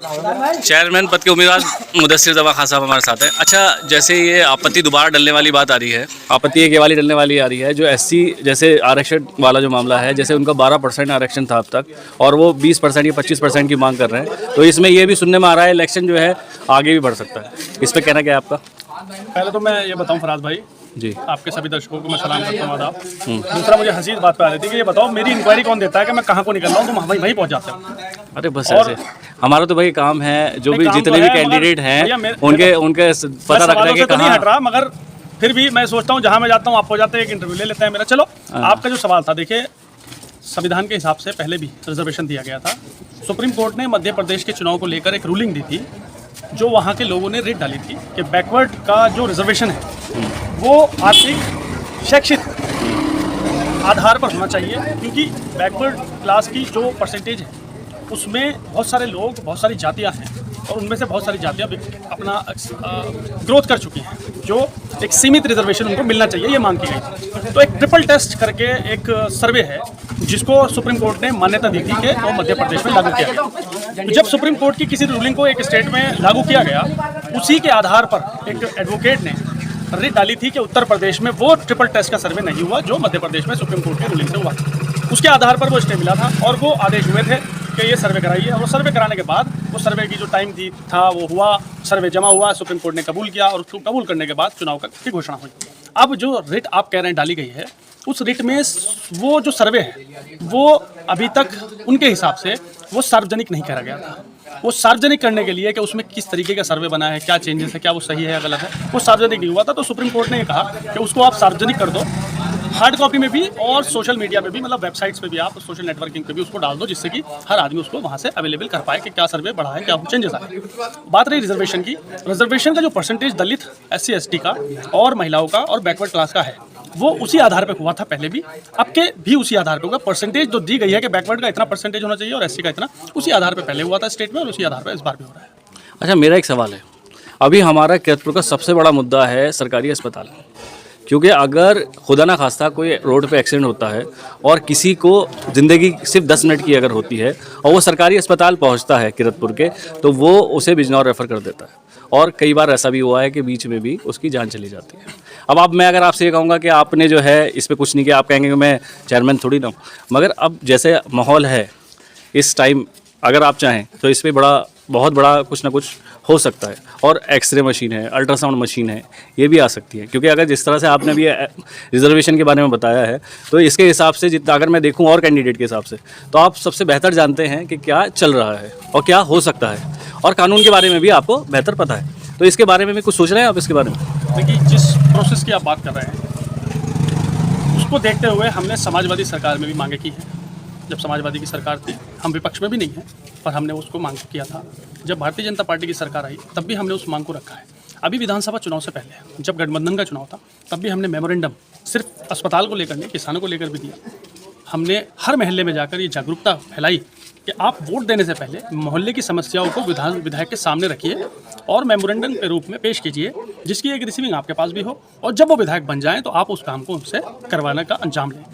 Chairman पद के उम्मीदवार मुदस्सिर जमा खान साहब हमारे साथ हैं। अच्छा, जैसे ये आपत्ति दोबारा डलने वाली बात आ रही है, आपत्ति एक ये वाली डलने वाली आ रही है, जो एससी जैसे आरक्षण वाला जो मामला है, जैसे उनका 12% आरक्षण था अब तक और वो 20% या 25% की मांग कर रहे हैं, तो इसमें ये भी सुनने में आ रहा है इलेक्शन जो है आगे भी बढ़ सकता है। इस पर कहना क्या है आपका? पहले तो मैं ये बताऊं फराज भाई जी, आपके सभी दर्शकों को मैं सलाम करता हूँ, आदाब। दूसरा, मुझे हंसी इस बात पे आ रही थी कि ये बताओ मेरी इंक्वायरी कौन देता है कि मैं कहाँ को निकल रहा हूँ, तुम वहीं पहुँच जाते हो। अरे बस ऐसे हमारा तो भाई काम है, जो भी जितने भी कैंडिडेट हैं उनके पता रखना है कि कहाँ हट रहा, मगर फिर भी मैं सोचता हूँ जहाँ मैं जाता हूँ आप हो जाते हैं, एक इंटरव्यू ले लेते हैं मेरा। चलो, आपका जो सवाल था, देखिए संविधान के हिसाब से पहले भी रिजर्वेशन दिया गया था। सुप्रीम कोर्ट ने मध्य प्रदेश के चुनाव को लेकर एक रूलिंग दी थी, जो वहाँ के लोगों ने रेट डाली थी कि बैकवर्ड का जो रिजर्वेशन है वो आर्थिक शैक्षिक आधार पर होना चाहिए, क्योंकि बैकवर्ड क्लास की जो परसेंटेज है उसमें बहुत सारे लोग, बहुत सारी जातियाँ हैं और उनमें से बहुत सारी जातियाँ अपना ग्रोथ कर चुकी हैं, जो एक सीमित रिजर्वेशन उनको मिलना चाहिए, ये मांग की गई। तो एक ट्रिपल टेस्ट करके एक सर्वे है जिसको सुप्रीम कोर्ट ने मान्यता दी थी कि वो मध्य प्रदेश में लागू किया गया। तो जब सुप्रीम कोर्ट की किसी रूलिंग को एक स्टेट में लागू किया गया, उसी के आधार पर एक एडवोकेट ने रिट डाली थी कि उत्तर प्रदेश में वो ट्रिपल टेस्ट का सर्वे नहीं हुआ जो मध्य प्रदेश में सुप्रीम कोर्ट की रूलिंग से हुआ। उसके आधार पर वो स्टे मिला था और वो आदेश हुए थे कि ये सर्वे कराइए, और वो सर्वे कराने के बाद वो सर्वे की जो टाइम दी था वो हुआ, सर्वे जमा हुआ, सुप्रीम कोर्ट ने कबूल किया और उसको कबूल करने के बाद चुनाव की घोषणा हुई। अब जो रिट आप कह रहे हैं डाली गई है, उस रिट में वो जो सर्वे है वो अभी तक उनके हिसाब से वो सार्वजनिक नहीं करा गया था। वो सार्वजनिक करने के लिए कि उसमें किस तरीके का सर्वे बना है, क्या चेंजेस है, क्या वो सही है या गलत है, वो सार्वजनिक नहीं हुआ था। तो सुप्रीम कोर्ट ने ये कहा कि उसको आप सार्वजनिक कर दो, हार्ड कॉपी में भी और सोशल मीडिया पे भी, मतलब वेबसाइट्स पे भी, आप सोशल नेटवर्किंग पे भी उसको डाल दो, जिससे कि हर आदमी उसको वहाँ से अवेलेबल कर पाए कि क्या सर्वे बढ़ा है, क्या चेंजेस आए। बात रही रिजर्वेशन की, रिजर्वेशन का जो परसेंटेज दलित, SC ST का और महिलाओं का और बैकवर्ड क्लास का है, वो उसी आधार पे हुआ था पहले भी, अब के भी उसी आधार पे होगा। परसेंटेज जो दी गई है कि बैकवर्ड का इतना परसेंटेज होना चाहिए और SC का इतना, उसी आधार पे पहले हुआ था स्टेट में और उसी आधार पे इस बार भी हो रहा है। अच्छा, मेरा एक सवाल है, अभी हमारा किरतपुर का सबसे बड़ा मुद्दा है सरकारी अस्पताल, क्योंकि अगर खुदा ना खास्ता कोई रोड पे एक्सीडेंट होता है और किसी को ज़िंदगी सिर्फ 10 मिनट की अगर होती है और वो सरकारी अस्पताल पहुंचता है किरतपुर के, तो वो उसे बिजनौर रेफ़र कर देता है, और कई बार ऐसा भी हुआ है कि बीच में भी उसकी जान चली जाती है। अब मैं अगर आपसे ये कहूँगा कि आपने जो है इस पर कुछ नहीं किया, आप कहेंगे कि मैं चेयरमैन थोड़ी ना हूँ, मगर अब जैसे माहौल है इस टाइम, अगर आप चाहें तो इस पर बहुत बड़ा कुछ ना कुछ हो सकता है, और एक्सरे मशीन है, अल्ट्रासाउंड मशीन है, ये भी आ सकती है। क्योंकि अगर जिस तरह से आपने अभी रिजर्वेशन के बारे में बताया है, तो इसके हिसाब से जितना अगर मैं देखूं और कैंडिडेट के हिसाब से, तो आप सबसे बेहतर जानते हैं कि क्या चल रहा है और क्या हो सकता है, और कानून के बारे में भी आपको बेहतर पता है, तो इसके बारे में भी कुछ सोच रहे हैं आप इसके बारे में? देखिए, जिस प्रोसेस की आप बात कर रहे हैं उसको देखते हुए हमने समाजवादी सरकार में भी मांगे की है। जब समाजवादी की सरकार थी, हम विपक्ष में भी नहीं हैं, पर हमने उसको मांग किया था। जब भारतीय जनता पार्टी की सरकार आई तब भी हमने उस मांग को रखा है। अभी विधानसभा चुनाव से पहले जब गठबंधन का चुनाव था, तब भी हमने मेमोरेंडम सिर्फ अस्पताल को लेकर नहीं, किसानों को लेकर भी दिया। हमने हर महल्ले में जाकर ये जागरूकता फैलाई कि आप वोट देने से पहले मोहल्ले की समस्याओं को विधायक के सामने रखिए और मेमोरेंडम के रूप में पेश कीजिए, जिसकी एक रिसीविंग आपके पास भी हो, और जब वो विधायक बन जाएं तो आप उस काम को उनसे करवाने का अंजाम लें।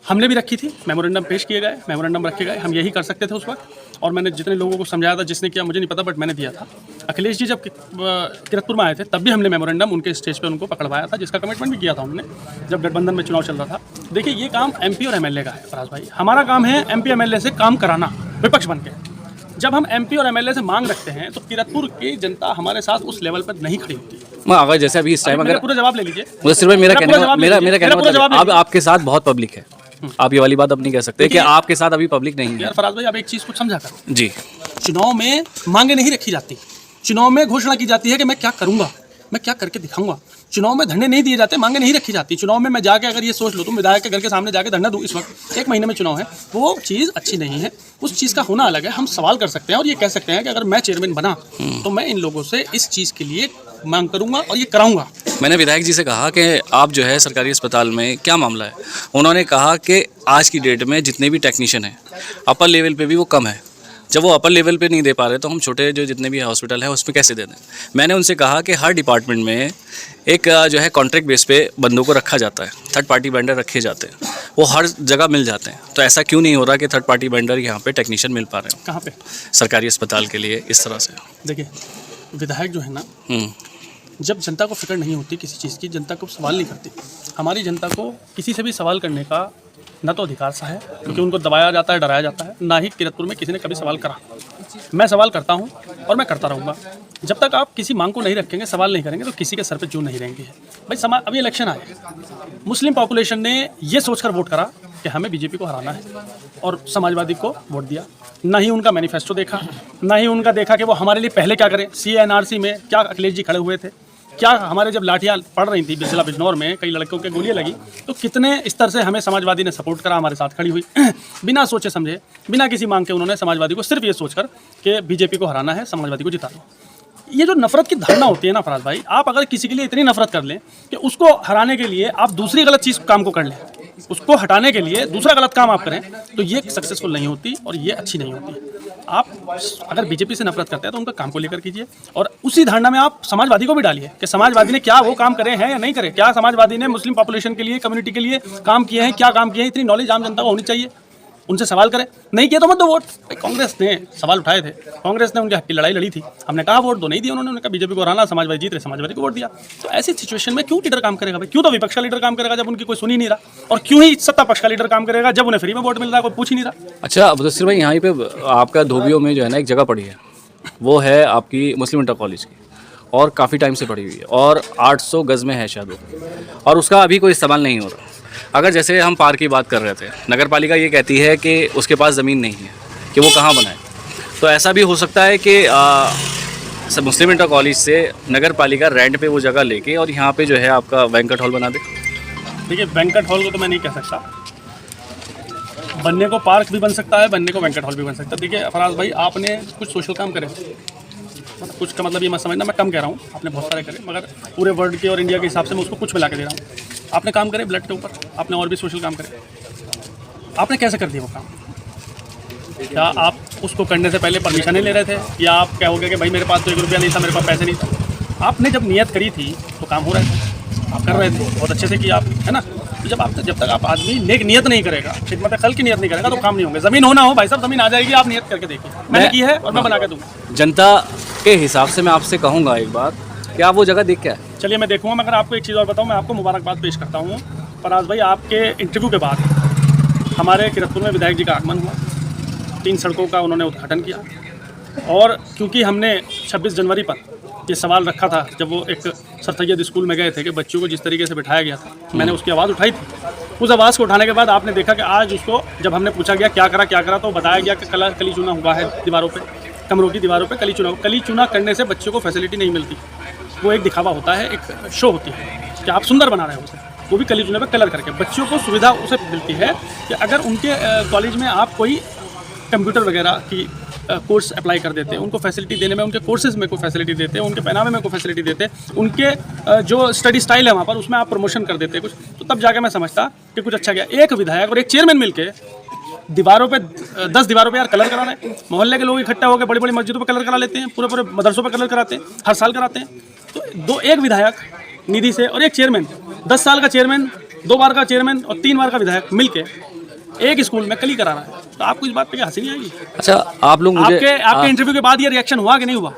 हमने भी रखी थी, मेमोरेंडम पेश किए गए, मेमोरेंडम रखे गए, हम यही कर सकते थे उस वक्त, और मैंने जितने लोगों को समझाया था, जिसने किया मुझे नहीं पता, बट मैंने दिया था। अखिलेश जी जब किरतपुर में आए थे तब भी हमने मेमोरेंडम उनके स्टेज पे उनको पकड़वाया था, जिसका कमिटमेंट भी किया था उन्होंने जब गठबंधन में चुनाव चल रहा था। देखिए, ये काम MP और MLA का है फराज भाई, हमारा काम है MP MLA से काम कराना विपक्ष बन के। जब हम MP और MLA से मांग रखते हैं तो किरतपुर की जनता हमारे साथ उस लेवल पर नहीं खड़ी होती है। अगर जैसे अभी इस टाइम अगर पूरा जवाब ले लीजिए, मेरा कहना, अब आपके साथ बहुत पब्लिक है, आप ये वाली बात अब नहीं कह सकते कि आपके साथ अभी पब्लिक नहीं है। यार फराज भाई, आप एक चीज़ को समझा कर जी, चुनाव में मांगे नहीं रखी जाती, चुनाव में घोषणा की जाती है कि मैं क्या करूंगा, मैं क्या करके दिखाऊंगा। चुनाव में धरने नहीं दिए जाते, मांगे नहीं रखी जाती। चुनाव में मैं जाके अगर ये सोच लो तुम विधायक के घर के सामने जाके धरना दूं, इस वक्त 1 महीने में चुनाव है, वो चीज़ अच्छी नहीं है। उस चीज़ का होना अलग है। हम सवाल कर सकते हैं और ये कह सकते हैं कि अगर मैं चेयरमैन बना तो मैं इन लोगों से इस चीज़ के लिए मांग करूंगा और ये कराऊंगा। मैंने विधायक जी से कहा कि आप जो है सरकारी अस्पताल में क्या मामला है, उन्होंने कहा कि आज की डेट में जितने भी टेक्नीशियन हैं अपर लेवल पे भी वो कम है, जब वो अपर लेवल पे नहीं दे पा रहे तो हम छोटे जो जितने भी हॉस्पिटल है उसमें कैसे दे दें। मैंने उनसे कहा कि हर डिपार्टमेंट में एक जो है कॉन्ट्रैक्ट बेस पे बंदों को रखा जाता है, थर्ड पार्टी वेंडर रखे जाते हैं, वो हर जगह मिल जाते हैं। तो ऐसा क्यों नहीं हो रहा कि थर्ड पार्टी वेंडर यहाँ पे टेक्नीशियन मिल पा रहे हो कहाँ पे? सरकारी अस्पताल के लिए इस तरह से। देखिए विधायक जो है ना, जब जनता को फिक्र नहीं होती किसी चीज़ की, जनता को सवाल नहीं करती। हमारी जनता को किसी से भी सवाल करने का न तो अधिकार सा है, क्योंकि उनको दबाया जाता है, डराया जाता है, ना ही किरतपुर में किसी ने कभी सवाल करा। मैं सवाल करता हूं और मैं करता रहूँगा। जब तक आप किसी मांग को नहीं रखेंगे, सवाल नहीं करेंगे, तो किसी के सर पे जूं नहीं रहेंगे। भाई समाज, अभी इलेक्शन आए, मुस्लिम पॉपुलेशन ने ये सोचकर वोट करा कि हमें बीजेपी को हराना है, और समाजवादी को वोट दिया। ना ही उनका मैनिफेस्टो देखा, ना ही उनका देखा कि वो हमारे लिए पहले क्या करें। CNRC में क्या अखिलेश जी खड़े हुए थे, क्या हमारे जब लाठियाँ पड़ रही थी जिला बिजनौर में, कई लड़कों के गोलियाँ लगी, तो कितने स्तर से हमें समाजवादी ने सपोर्ट करा, हमारे साथ खड़ी हुई बिना सोचे समझे, बिना किसी मांग के। उन्होंने समाजवादी को सिर्फ ये सोचकर कि बीजेपी को हराना है, समाजवादी को जिता दो। ये जो नफरत की धारणा होती है ना फराज भाई, आप अगर किसी के लिए इतनी नफरत कर लें कि उसको हराने के लिए आप दूसरी गलत चीज़ काम को कर लें, उसको हटाने के लिए दूसरा गलत काम आप करें, तो ये सक्सेसफुल नहीं होती और ये अच्छी नहीं होती। आप अगर बीजेपी से नफरत करते हैं तो उनका काम को लेकर कीजिए, और उसी धारणा में आप समाजवादी को भी डालिए कि समाजवादी ने क्या वो काम करे हैं या नहीं करे, क्या समाजवादी ने मुस्लिम पॉपुलेशन के लिए, कम्युनिटी के लिए काम किए हैं, क्या काम किए हैं। इतनी नॉलेज आम जनता को होनी चाहिए, उनसे सवाल करें। नहीं किया तो मत दो वोट। कांग्रेस ने सवाल उठाए थे, कांग्रेस ने उनके हक की लड़ाई लड़ी थी, हमने कहा वोट दो, नहीं दिया उन्होंने कहा बीजेपी को हराना, समाजवादी जीत रहे, समाजवादी को वोट दिया। तो ऐसी सिचुएशन में क्यों लीडर काम करेगा भाई? क्यों तो विपक्ष का लीडर काम करेगा जब उनकी कोई सुन ही नहीं रहा, और क्यों ही सत्ता पक्ष का लीडर काम करेगा जब उन्हें फ्री में वोट मिल रहा है, कोई पूछ ही नहीं रहा। अच्छा मुदस्सिर भाई, यहाँ पे आपका धोबियों में जो है ना एक जगह पड़ी है, वो है आपकी मुस्लिम इंटर कॉलेज की, और काफ़ी टाइम से पड़ी हुई है, और 800 गज़ में है शायद वो, और उसका अभी कोई इस्तेमाल नहीं हो रहा। अगर जैसे हम पार्क की बात कर रहे थे, नगर पालिका ये कहती है कि उसके पास ज़मीन नहीं है कि वो कहाँ बनाए, तो ऐसा भी हो सकता है कि मुस्लिम इंटर कॉलेज से नगर पालिका रेंट पे वो जगह लेके और यहाँ पे जो है आपका बैंक्वेट हॉल बना दे। देखिए बैंक्वेट हॉल को तो मैं नहीं कह सकता, बनने को पार्क भी बन सकता है, बनने को बैंक्वेट हॉल भी बन सकता है। देखिए फराज भाई, आपने कुछ सोशल काम करे, मतलब कुछ का मतलब ये मत समझना मैं कम कह रहा हूँ, आपने बहुत सारे करे, मगर पूरे वर्ल्ड के और इंडिया के हिसाब से मैं उसको कुछ मिला के दे रहा हूँ। आपने काम करे ब्लड के ऊपर, आपने और भी सोशल काम करे, आपने कैसे कर दिया वो काम? क्या आप उसको करने से पहले परमिशन नहीं ले रहे थे, या आप कहोगे कि भाई मेरे पास तो 1 रुपया नहीं था, मेरे पास पैसे नहीं था? आपने जब नियत करी थी तो काम हो रहा था, आप कर रहे थे, बहुत अच्छे से किया आप, है ना। तो जब तक आप आदमी नेक नियत नहीं करेगा, खिदमत खल की नियत नहीं करेगा, तो काम नहीं होंगे। ज़मीन होना हो भाई साहब, ज़मीन आ जाएगी, आप नियत करके देखिए। मैंने की है और मैं बना के दूँगा। जनता के हिसाब से मैं आपसे कहूँगा एक बात, कि आप वो जगह देख के आए। चलिए मैं देखूँगा, मगर आपको एक चीज़ और बताऊँ, मैं आपको मुबारकबाद पेश करता हूँ फराज भाई। आपके इंटरव्यू के बाद हमारे किरतपुर में विधायक जी का आगमन हुआ, 3 सड़कों का उन्होंने उद्घाटन किया, और क्योंकि हमने 26 जनवरी पर ये सवाल रखा था, जब वो एक सर सैयद स्कूल में गए थे, कि बच्चों को जिस तरीके से बिठाया गया था, मैंने उसकी आवाज़ उठाई थी। उस आवाज़ को उठाने के बाद आपने देखा कि आज उसको जब हमने पूछा गया क्या करा, तो बताया गया कि कली चूना हुआ है दीवारों पर, कमरों की दीवारों पर कली चूना करने से बच्चों को फैसिलिटी नहीं मिलती। वो एक दिखावा होता है, एक शो होती है कि आप सुंदर बना रहे हो उसे, वो भी कली चूने पर कलर करके। बच्चों को सुविधा उसे मिलती है कि अगर उनके कॉलेज में आप कोई कंप्यूटर वगैरह की कोर्स अप्लाई कर देते हैं, उनको फैसिलिटी देने में, उनके कोर्सेज़ में कोई फैसिलिटी देते हैं, उनके पहनावे में कोई फैसिलिटी देते हैं, उनके जो स्टडी स्टाइल है वहाँ पर उसमें आप प्रमोशन कर देते हैं कुछ, तो तब जाके मैं समझता कि कुछ अच्छा गया। एक विधायक और एक चेयरमैन मिलके दीवारों पे 10 दीवारों पे यार कलर करा रहे हैं। मोहल्ले के लोग इकट्ठा होकर बड़ी बड़ी मस्जिदों पे कलर करा लेते हैं, पूरे मदरसों पे कलर कराते हैं, हर साल कराते हैं। तो एक विधायक निधि से और एक चेयरमैन, 10 साल का चेयरमैन, 2 बार का चेयरमैन और 3 बार का विधायक मिलके एक स्कूल में कली करा रहा है, तो आपको इस बात पे हंसी नहीं आएगी? अच्छा आप लोग मुझे आपके इंटरव्यू के बाद ये रिएक्शन हुआ कि नहीं हुआ?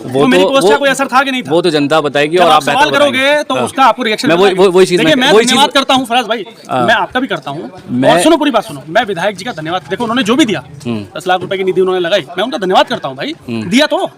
वो मेरी पोस्ट का कोई असर था कि नहीं था? वो तो जनता बताएगी, और आप सवाल करोगे तो उसका आपको रिएक्शन। मैं वही चीज, देखिए मैं धन्यवाद करता हूँ फराज भाई, मैं आपका भी करता हूँ। और सुनो पूरी बात सुनो, मैं विधायक जी का धन्यवाद, देखो उन्होंने जो भी दिया, 10 लाख रुपए की निधि उन्होंने लगाई, मैं उनका धन्यवाद करता हूँ भाई, दिया तो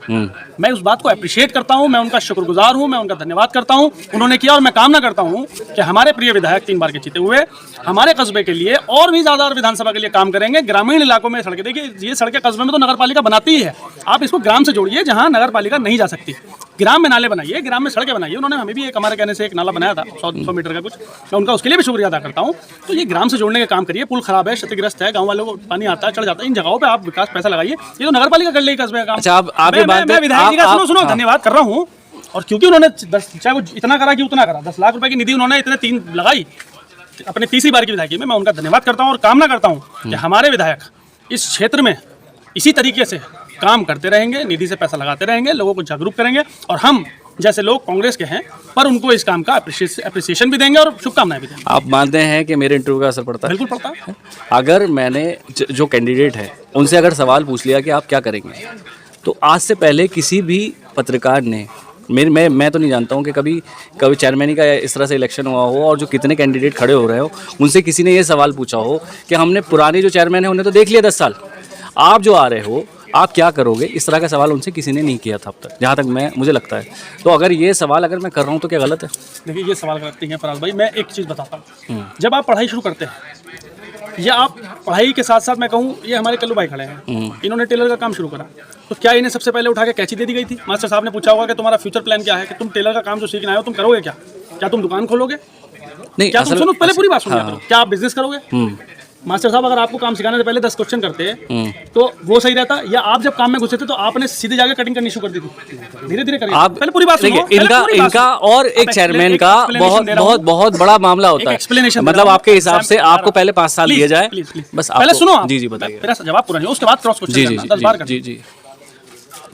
मैं उस बात को अप्रिशिएट करता हूँ, मैं उनका शुक्रगुजार हूँ, मैं उनका धन्यवाद करता हूँ, उन्होंने किया। और मैं कामना करता हूँ कि हमारे प्रिय विधायक 3 बार के जीते हुए हमारे कस्बे के लिए और भी ज़्यादा विधानसभा के लिए काम करेंगे। ग्रामीण इलाकों में सड़कें, देखिए ये सड़कें कस्बे में तो नगर पालिका बनाती ही है, आप इसको ग्राम से जोड़िए जहाँ नगर पालिका नहीं जा सकती, ग्राम में नाले बनाइए, ग्राम में सड़कें बनाइए। उन्होंने हमें भी एक, हमारे कहने से एक नाला बनाया था 100 मीटर का कुछ, मैं उनका उसके लिए भी शुक्रिया अदा करता हूँ। तो ये ग्राम से जोड़ने का काम करिए, पुल खराब है, क्षतिग्रस्त है, गाँव वालों को पानी आता है, चढ़ जाता है, इन जगहों पे आप विकास पैसा लगाइए, ये तो नगर पालिका कर लेगी कस्बे का काम। अच्छा मैं विधायक जी का सुनो धन्यवाद कर रहा हूँ, और क्योंकि उन्होंने 10 चाहे वो इतना करा कि उतना करा, 10 लाख रुपए की निधि उन्होंने इतने 3 लगाई अपने तीसरी बार की विधायकी में, मैं उनका धन्यवाद करता हूँ और कामना करता हूँ कि हमारे विधायक इस क्षेत्र में इसी तरीके से काम करते रहेंगे, निधि से पैसा लगाते रहेंगे, लोगों को जागरूक करेंगे और हम जैसे लोग कांग्रेस के हैं पर उनको इस काम का अप्रिसिएशन भी देंगे और शुभकामनाएं भी देंगे। आप मानते हैं कि मेरे इंटरव्यू का असर पड़ता है? बिल्कुल पड़ता है। अगर मैंने जो कैंडिडेट है उनसे अगर सवाल पूछ लिया कि आप क्या करेंगे, तो आज से पहले किसी भी पत्रकार ने मैं तो नहीं जानता हूँ कि कभी चेयरमैन का इस तरह से इलेक्शन हुआ हो और जो कितने कैंडिडेट खड़े हो रहे हो उनसे किसी ने ये सवाल पूछा हो कि हमने पुराने जो चेयरमैन है उन्हें तो देख लिया 10 साल, आप जो आ रहे हो आप क्या करोगे, इस तरह का सवाल उनसे किसी ने नहीं किया था अब तक, जहाँ तक मुझे लगता है। तो अगर ये सवाल अगर मैं कर रहा हूँ तो क्या गलत है? देखिए ये सवाल करते हैं फराज भाई, मैं एक चीज़ बताता हूँ। जब आप पढ़ाई शुरू करते हैं या आप पढ़ाई के साथ साथ मैं कहूँ, ये हमारे कल्लू भाई खड़े हैं, इन्होंने टेलर का काम शुरू करा, तो क्या इन्हें सबसे पहले उठा के कैंची दे दी गई थी? मास्टर साहब ने पूछा होगा कि तुम्हारा फ्यूचर प्लान क्या है, कि तुम टेलर का काम जो सीखना है तुम करोगे क्या तुम दुकान खोलोगे? नहीं, क्या तुम सुनो पहले पूरी बात सुनो, क्या आप बिजनेस करोगे? मास्टर साहब अगर आपको काम सिखाने से पहले 10 क्वेश्चन करते तो वो सही रहता, या आप जब काम में घुसे थे तो आपने सीधे जाके कटिंग करनी शुरू कर दी थी? धीरे धीरे करिए, आप पहले पूरी बात सुनो। इनका और एक चेयरमैन का बहुत बड़ा मामला होता है, मतलब आपके हिसाब से आपको पहले 5 साल दिए जाए, बस पहले सुनो। जी बताइए, मेरा जवाब पूरा नहीं, उसके बाद क्रॉस क्वेश्चन। जी।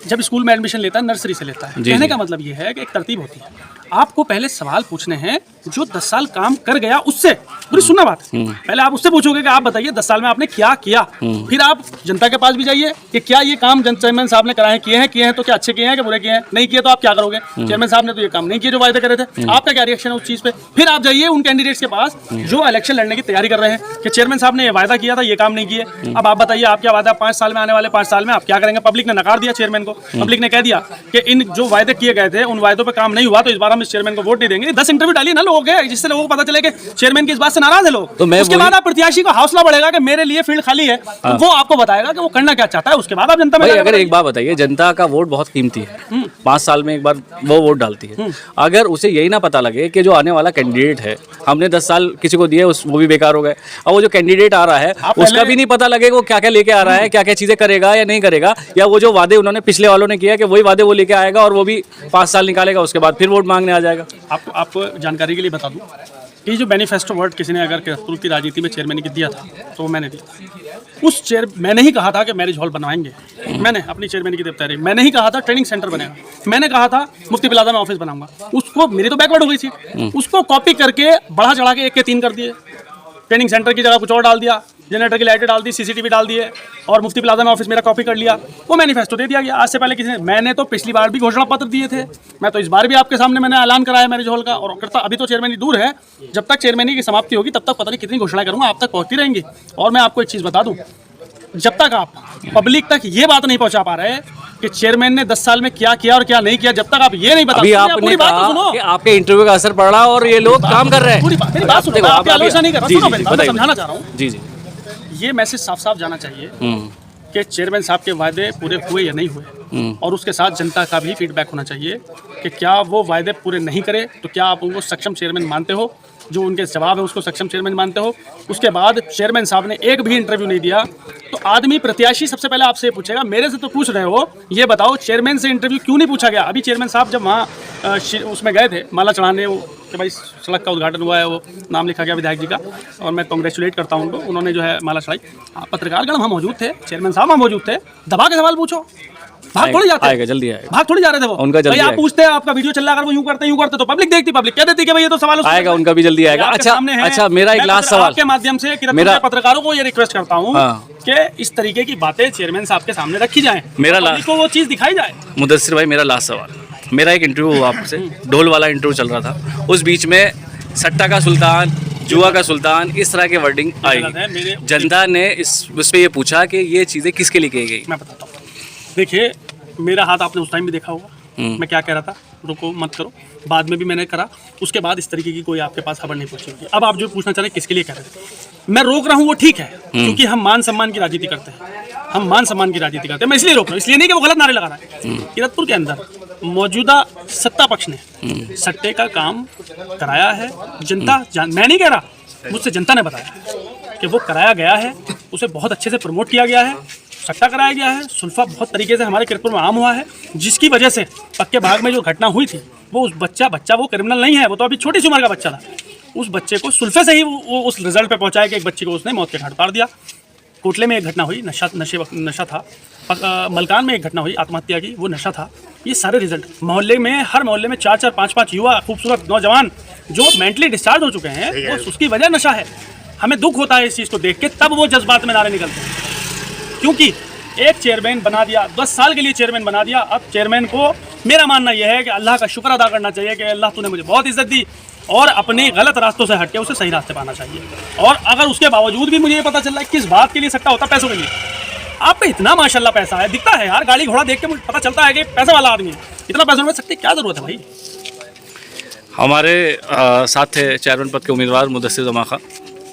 जब स्कूल में एडमिशन लेता है नर्सरी से लेता है, कहने का मतलब ये है कि एक तरतीब होती है, आपको पहले सवाल पूछने हैं जो 10 साल काम कर गया उससे, पूरी सुनना बात, पहले आप उससे पूछोगे कि आप बताइए 10 साल में आपने क्या किया, फिर आप जनता के पास भी जाइए कि क्या ये काम चेयरमैन साहब ने कराए किए हैं तो क्या अच्छे किए हैं कि बुरे किए हैं, नहीं किए तो आप क्या करोगे? चेयरमैन साहब ने तो ये काम नहीं किए जो वायदे करे थे, आपका क्या रिएक्शन है उस चीज पे? फिर आप जाइए उन कैंडिडेट्स के पास जो इलेक्शन लड़ने की तैयारी कर रहे हैं कि चेयरमैन साहब ने ये वायदा किया था, ये काम नहीं किए, अब आप बताइए आप क्या वादा 5 साल में, आने वाले 5 साल में आप क्या करेंगे? पब्लिक ने नकार दिया चेयरमैन को, पब्लिक ने कह दिया कि इन जो वायदे किए गए थे उन वायदों पे काम नहीं हुआ तो इस बार हम इस चेयरमैन को वोट नहीं देंगे। 10 इंटरव्यू डालिए ना लोगों के, जिससे लोगों को पता चले कि चेयरमैन की इस बात से नाराज है लोग, तो उसके बाद आप प्रत्याशी का हौसला बढ़ेगा कि मेरे लिए फील्ड खाली है, तो वो आपको बताएगा कि वो करना क्या चाहता है, उसके बाद आप जनता में। अगर एक बात बताइए, जनता का वोट बहुत कीमती है, 5 साल में एक बार वो वोट डालती है, अगर उसे यही ना पता लगे कि जो आने वाला कैंडिडेट है हमने 10 साल किसी को दिए वो भी बेकार हो गए, अब वो जो कैंडिडेट आ रहा है उसका भी नहीं पता लगे वो क्या क्या लेके आ रहा है, क्या क्या चीजें करेगा या नहीं करेगा, या वो जो वादे उन्होंने पिछले वालों ने किया कि वही वादे वो लेके आएगा और वो भी 5 साल निकालेगा, उसके बाद फिर वोट मांगने आ जाएगा। आपको जानकारी के लिए बता दूं कि जो मैनिफेस्टो वर्ड किसी ने अगर किरतपुर की राजनीति में चेयरमैन की दिया था तो वो मैंने दिया। उस मैंने ही कहा था कि मैरिज हॉल बनवाएंगे, मैंने अपनी चेयरमैन की तैयारी, मैंने ही कहा था ट्रेनिंग सेंटर बनेगा, मैंने कहा था मुफ्ती प्लाजा में ऑफिस बनाऊंगा, उसको मेरी तो बैकवर्ड हो गई थी, उसको कॉपी करके बढ़ा चढ़ा के 1 के 3 कर दिए, ट्रेनिंग सेंटर की जगह कुछ और डाल दिया, जनरेटर की लाइटें डाल दी, सीसीटीवी डाल दिए और मुफ्ती प्लाजा में ऑफिस मेरा कॉपी कर लिया, वो मैनिफेस्टो दे दिया गया। आज से पहले किसी ने, मैंने तो पिछली बार भी घोषणा पत्र दिए थे, मैं तो इस बार भी आपके सामने मैंने ऐलान कराया मैरिज हॉल का, और करता अभी तो चेयरमैनी दूर है, जब तक चेयरमैनी की समाप्ति होगी तब तक पता नहीं कितनी घोषणाएं करूंगा, आप तक पहुंचती रहेंगी। और मैं आपको एक चीज़ बता दूं, जब तक आप पब्लिक तक ये बात नहीं पहुंचा पा रहे कि चेयरमैन ने 10 साल में क्या किया और क्या नहीं किया, जब तक आप ये नहीं बता, अभी आपने कहा कि आपके इंटरव्यू का असर पड़ रहा है और ये लोग काम कर रहे हैं, पूरी बात सुनो, आपकी आलोचना नहीं कर रहा, सुनो मैं समझाना चाह रहा हूँ। जी ये मैसेज साफ साफ जाना चाहिए कि चेयरमैन साहब के वायदे पूरे हुए या नहीं हुए, और उसके साथ जनता का भी फीडबैक होना चाहिए कि क्या वो वायदे पूरे नहीं करे तो क्या आप उनको सक्षम चेयरमैन मानते हो, जो उनके जवाब है उसको सक्षम चेयरमैन मानते हो। उसके बाद चेयरमैन साहब ने एक भी इंटरव्यू नहीं दिया, तो आदमी प्रत्याशी सबसे पहले आपसे पूछेगा, मेरे से तो पूछ रहे हो, ये बताओ चेयरमैन से इंटरव्यू क्यों नहीं पूछा गया? अभी चेयरमैन साहब जब वहाँ उसमें गए थे माला चढ़ाने, वो कि भाई सड़क का उद्घाटन हुआ है, वो नाम लिखा गया विधायक जी का, और मैं कांग्रेचुलेट करता हूँ उनको, उन्होंने जो है माला चढ़ाई, पत्रकारगण वहाँ मौजूद थे, चेयरमैन साहब वहाँ मौजूद थे, दबा के सवाल पूछो, भाग थोड़ी जाते, आएगा जल्दी आएगा, भाग थोड़ी जा रहे थे वो, उनका जल्दी भाई आप पूछते हैं आपका वीडियो चल रहा है, अगर वो यूं करते तो पब्लिक देखती, पब्लिक कह देती कि भाई ये तो सवाल आएगा, उनका भी जल्दी आएगा। अच्छा मेरा एक लास्ट सवाल आपके माध्यम से मेरा पत्रकारों को ये रिक्वेस्ट करता हूँ कि इस तरीके की बातें चेयरमैन साहब के सामने रखी जाए, मेरा को वो चीज दिखाई जाए। मुदस्सिर भाई मेरा लास्ट सवाल, मेरा एक इंटरव्यू हुआ आपसे, ढोल वाला इंटरव्यू चल रहा था, उस बीच में सट्टा का सुल्तान, जुआ का सुल्तान, इस तरह के वर्डिंग आई, जनता ने उस पर ये पूछा कि ये चीज़ें किसके लिए कही गई? मैं बताता हूँ, देखिए मेरा हाथ आपने उस टाइम भी देखा होगा, मैं क्या कह रहा था, रुको मत करो, बाद में भी मैंने करा, उसके बाद इस तरीके की कोई आपके पास खबर नहीं पहुंची होगी। अब आप जो पूछना चाह रहे हैं किसके लिए कह रहे थे, मैं रोक रहा हूँ वो ठीक है, क्योंकि हम मान सम्मान की राजनीति करते हैं, हम मान सम्मान की राजनीति करते हैं, मैं इसलिए रोक रहा हूँ, इसलिए नहीं कि वो गलत नारे लगा रहा है। किरतपुर के अंदर मौजूदा सत्ता पक्ष ने सट्टे का काम कराया है, जनता मैं नहीं कह रहा, मुझसे जनता ने बताया कि वो कराया गया है, उसे बहुत अच्छे से प्रमोट किया गया है, सट्टा कराया गया है, सुल्फा बहुत तरीके से हमारे किरतपुर में आम हुआ है, जिसकी वजह से पक्के बाग में जो घटना हुई थी, वो उस बच्चा वो क्रिमिनल नहीं है, वो तो अभी छोटी सी उम्र का बच्चा था, उस बच्चे को सुल्फे से ही वो उस रिजल्ट पे पहुंचाया कि एक बच्चे को उसने मौत के घाट उतार दिया। कोटले में एक घटना हुई, नशा था। मलकान में एक घटना हुई आत्महत्या की, वो नशा था। ये सारे रिजल्ट मोहल्ले में, हर मोहल्ले में 4-4, 5-5 युवा खूबसूरत नौजवान जो मेंटली डिस्चार्ज हो चुके हैं, वो उसकी वजह नशा है। हमें दुख होता है इस चीज़ को देख के, तब वो जज्बात में नारे निकलते हैं। क्योंकि एक चेयरमैन बना दिया, 10 साल के लिए चेयरमैन बना दिया। अब चेयरमैन को मेरा मानना यह है कि अल्लाह का शुक्र अदा करना चाहिए कि अल्लाह तूने मुझे बहुत इज्जत दी, और अपने गलत रास्तों से हट के उसे सही रास्ते पाना चाहिए। और अगर उसके बावजूद भी मुझे ये पता चल रहा है किस बात के लिए सट्टा होता है, पैसों के लिए। आप पे इतना माशाल्लाह पैसा है, दिखता है यार, गाड़ी घोड़ा देख के मुझे पता चलता है कि पैसा वाला आदमी है। इतना पैसा में सट्टे क्या जरूरत है भाई। हमारे साथ थे चेयरमैन पद के उम्मीदवार मुदस्सिर जमा खां।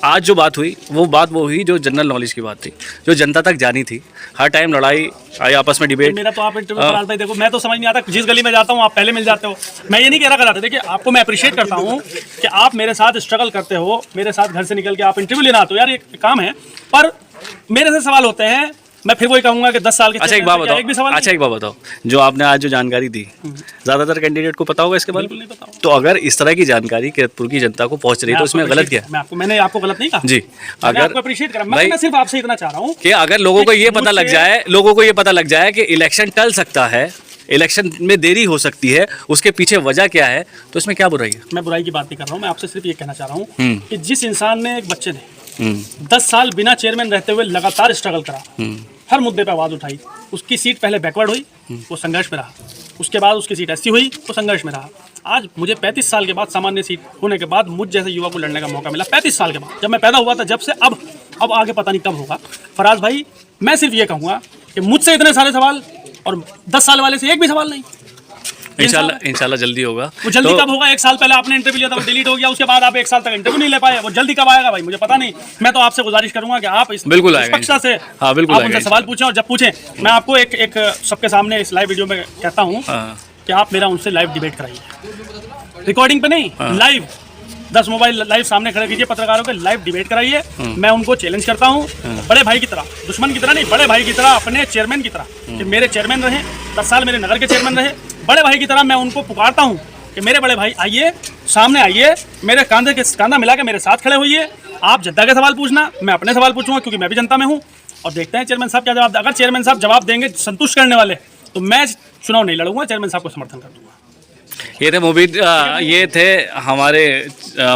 आज जो बात हुई वो हुई जो जनरल नॉलेज की बात थी, जो जनता तक जानी थी। हर टाइम लड़ाई आपस में डिबेट। मेरा तो आप इंटरव्यू फराज भाई देखो, मैं तो समझ नहीं आता, जिस गली में जाता हूँ आप पहले मिल जाते हो। मैं ये नहीं कह रहा कराते, देखिए आपको मैं अप्रिशिएट करता हूँ कि आप मेरे साथ स्ट्रगल करते हो, मेरे साथ घर से निकल के आप इंटरव्यू लेना आते हो, यार ये काम है। पर मेरे से सवाल होते हैं, मैं फिर वही कहूंगा कि 10 साल के। अच्छा एक बात बताओ, जो आपने आज जो जानकारी दी, ज्यादातर कैंडिडेट को पता होगा इसके बारे में? तो अगर इस तरह की जानकारी किरतपुर की जनता को पहुंच रही है तो उसमें गलत क्या है? मैंने आपको गलत नहीं कहा जी। अगर अप्रिशिएट करा, मैं सिर्फ आपसे इतना चाह रहा हूँ कि अगर लोगों को ये पता लग जाए कि इलेक्शन टल सकता है, इलेक्शन में देरी हो सकती है, उसके पीछे वजह क्या है, तो इसमें क्या बुराई है? मैं बुराई की बात नहीं कर रहा हूँ, मैं आपसे सिर्फ ये कहना चाह रहा हूँ कि जिस इंसान ने, एक बच्चे ने 10 साल बिना चेयरमैन रहते हुए लगातार स्ट्रगल करा, हर मुद्दे पर आवाज़ उठाई, उसकी सीट पहले बैकवर्ड हुई, वो संघर्ष में रहा। उसके बाद उसकी सीट ऐसी हुई, वो संघर्ष में रहा। आज मुझे 35 साल के बाद, सामान्य सीट होने के बाद, मुझ जैसे युवा को लड़ने का मौका मिला 35 साल के बाद। जब मैं पैदा हुआ था, जब से अब आगे पता नहीं कब होगा। फराज भाई, मैं सिर्फ ये कहूँगा कि मुझसे इतने सारे सवाल और 10 साल वाले से एक भी सवाल नहीं। इंशाल्लाह जल्दी होगा। वो जल्दी कब होगा? 1 साल पहले आपने इंटरव्यू लिया था, वो डिलीट हो गया, उसके बाद आप 1 साल तक इंटरव्यू नहीं ले पाए। वो जल्दी कब आएगा भाई, मुझे पता नहीं। मैं तो आपसे गुजारिश करूंगा कि आप इस बिल्कुल निष्पक्षता से हाँ, बिल्कुल आप उनसे सवाल पूछें, और जब पूछें, मैं आपको एक सबके सामने इस लाइव वीडियो में कहता हूँ कि आप मेरा उनसे लाइव डिबेट कराइए, रिकॉर्डिंग पे नहीं, लाइव। 10 मोबाइल लाइव सामने खड़े कीजिए, पत्रकारों के लाइव डिबेट कराइए। मैं उनको चैलेंज करता हूँ, बड़े भाई की तरह, दुश्मन की तरह नहीं, बड़े भाई की तरह, अपने चेयरमैन की तरह, कि मेरे चेयरमैन रहे, 10 साल मेरे नगर के चेयरमैन रहे। बड़े भाई की तरह मैं उनको पुकारता हूँ कि मेरे बड़े भाई आइए, सामने आइए, मेरे कांधा मिला के मेरे साथ खड़े होइए। आप जनता के सवाल पूछना, मैं अपने सवाल पूछूंगा, क्योंकि मैं भी जनता में हूँ। और देखते हैं चेयरमैन साहब क्या जवाब। अगर चेयरमैन साहब जवाब देंगे संतुष्ट करने वाले, तो मैं चुनाव नहीं लड़ूंगा, चेयरमैन साहब को समर्थन कर दूंगा। ये थे हमारे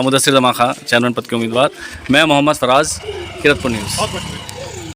मुदस्सिर जमा खां, चेयरमैन पद के उम्मीदवार। मैं मोहम्मद फराज, किरतपुर न्यूज़।